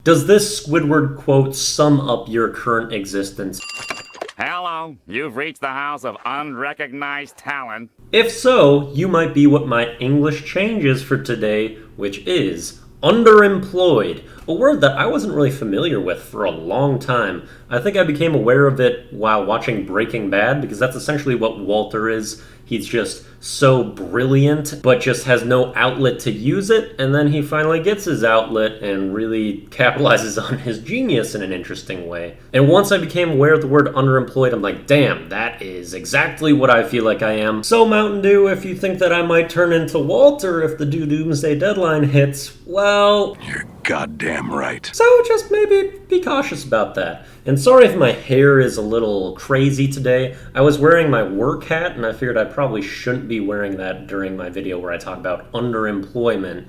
Does this Squidward quote sum up your current existence? Hello, you've reached the house of unrecognized talent. If so, you might be what my English changes for today, which is underemployed, a word that I wasn't really familiar with for a long time. I think I became aware of it while watching Breaking Bad, because that's essentially what Walter is. He's just so brilliant, but just has no outlet to use it, and then he finally gets his outlet and really capitalizes on his genius in an interesting way. And once I became aware of the word underemployed, I'm like, damn, that is exactly what I feel like I am. So Mountain Dew, if you think that I might turn into Walter if the Doomsday Deadline hits, well... You're goddamn right. So just maybe be cautious about that. And sorry if my hair is a little crazy today. I was wearing my work hat, and I figured I probably shouldn't be wearing that during my video where I talk about underemployment.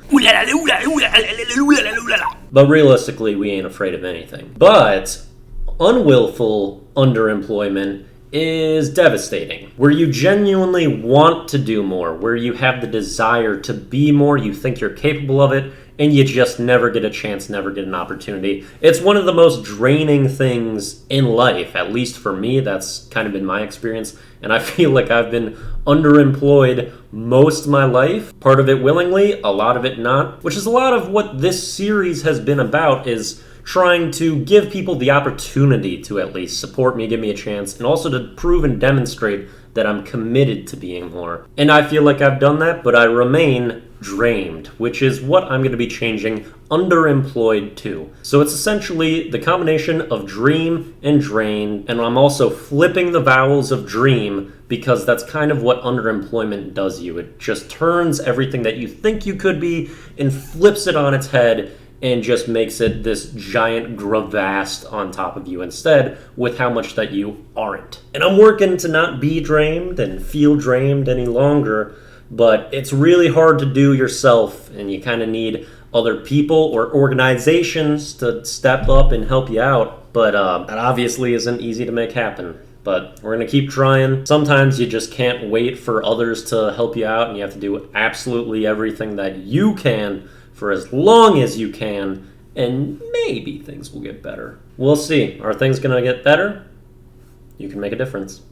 But realistically, we ain't afraid of anything. But unwillful underemployment is devastating. Where you genuinely want to do more, where you have the desire to be more, you think you're capable of it, and you just never get a chance, never get an opportunity. It's one of the most draining things in life, at least for me. That's kind of been my experience, and I feel like I've been underemployed most of my life. Part of it willingly, a lot of it not, which is a lot of what this series has been about, is trying to give people the opportunity to at least support me, give me a chance, and also to prove and demonstrate that I'm committed to being more. And I feel like I've done that, but I remain Draemed, which is what I'm going to be changing underemployed to. So it's essentially the combination of dream and drain, and I'm also flipping the vowels of dream because that's kind of what underemployment does you. It just turns everything that you think you could be and flips it on its head and just makes it this giant gravast on top of you instead with how much that you aren't. And I'm working to not be drained and feel drained any longer, but it's really hard to do yourself, and you kind of need other people or organizations to step up and help you out, but that obviously isn't easy to make happen. But we're going to keep trying. Sometimes you just can't wait for others to help you out, and you have to do absolutely everything that you can for as long as you can, and maybe things will get better. We'll see. Are things going to get better? You can make a difference.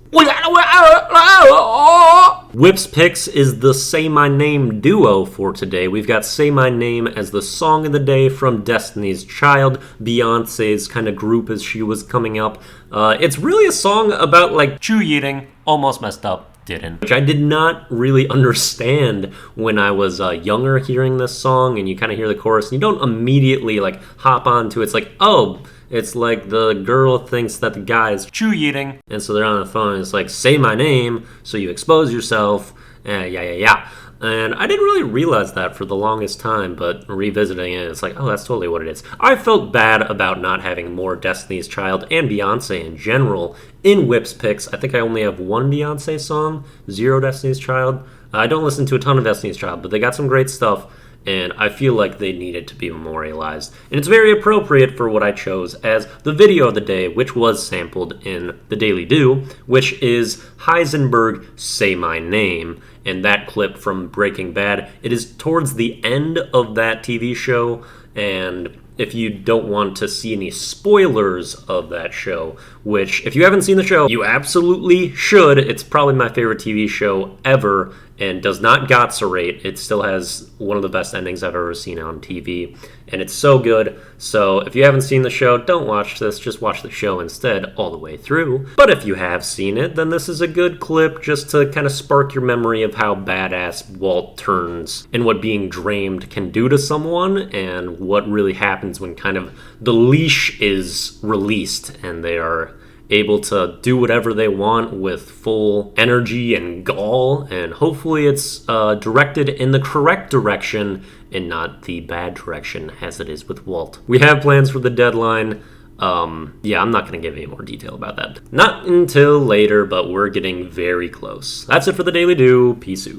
Whip's Picks is the Say My Name duo for today. We've got Say My Name as the song of the day from Destiny's Child, Beyonce's kind of group as she was coming up. It's really a song about like chew eating, almost messed up. Didn't. Which I did not really understand when I was younger hearing this song, and you kind of hear the chorus and you don't immediately like hop onto it. It's like, oh, it's like the girl thinks that the guy is chew eating, and so they're on the phone and it's like, say my name, so you expose yourself, yeah. And I didn't really realize that for the longest time, but revisiting it, it's like, oh, that's totally what it is. I felt bad about not having more Destiny's Child and Beyonce in general in Whip's Picks. I think I only have one Beyonce song, 0 Destiny's Child. I don't listen to a ton of Destiny's Child, but they got some great stuff, and I feel like they needed to be memorialized. And it's very appropriate for what I chose as the video of the day, which was sampled in the Daily Do, which is Heisenberg, Say My Name, and that clip from Breaking Bad. It is towards the end of that TV show, and if you don't want to see any spoilers of that show, which, if you haven't seen the show, you absolutely should. It's probably my favorite TV show ever, and does not gotserate. It still has one of the best endings I've ever seen on TV, and it's so good. So if you haven't seen the show, don't watch this. Just watch the show instead all the way through. But if you have seen it, then this is a good clip just to kind of spark your memory of how badass Walt turns and what being Draemed can do to someone, and what really happens when kind of the leash is released and they are able to do whatever they want with full energy and gall, and hopefully it's directed in the correct direction and not the bad direction as it is with Walt. We have plans for the deadline. Yeah, I'm not going to give any more detail about that. Not until later, but we're getting very close. That's it for the Daily Do. Peace out.